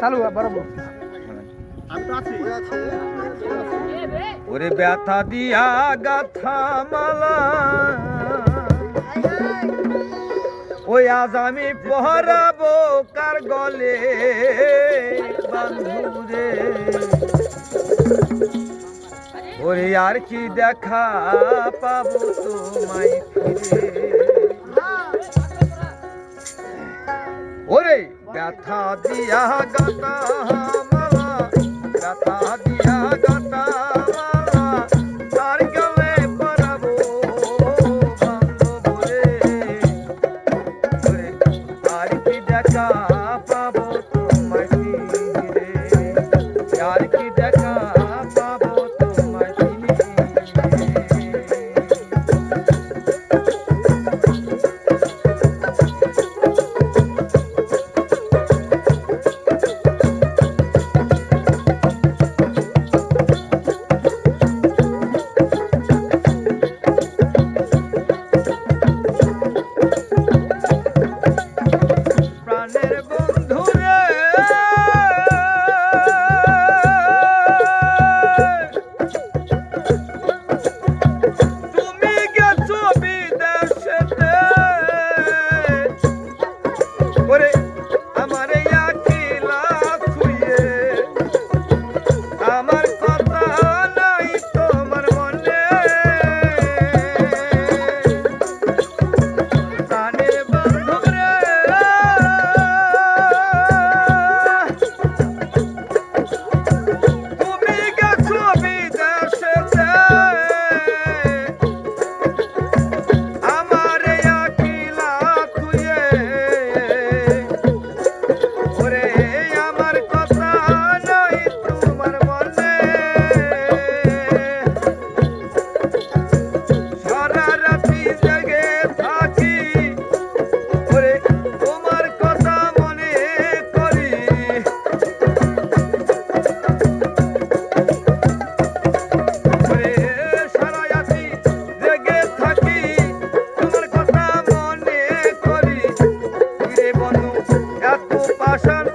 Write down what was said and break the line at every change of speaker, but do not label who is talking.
চালু বরাবর
ওরে ব্যথা দিয়া গাথা মালা ওই আজ আমি পহরাবো কার গলে বন্ধুরে ওরে আর কি দেখা পাবো তোমায় ফিরে ওরে ব্যথা দিয়া গাথা মালা ব্যথা দিয়া গাথা মালা কার গলে পরাবো বন্ধুরে ওরে আর কি দেখা পাবো তোমায় ফিরে আর কি দেখা পাবো তোমায় ফিরে প্রাণের বন্ধুরে তুমি গেছো বিদেশেতে ওরে আমার এই আকিলা ছুঁয়ে আমার কথা নাই তোমার মনে প্রাণের বন্ধুরে তুমি গেছো বিদেশেতে আমার এই আকিলা ছুঁয়ে ওরে আমার কথা নাই তোমার মনে সারা রাতি জেগে থাকি ওরে তোমার কথা মনে করি ওরে সারা রাতি জেগে থাকি তোমার কথা মনে করি রে বন্ধু এত পাষাণ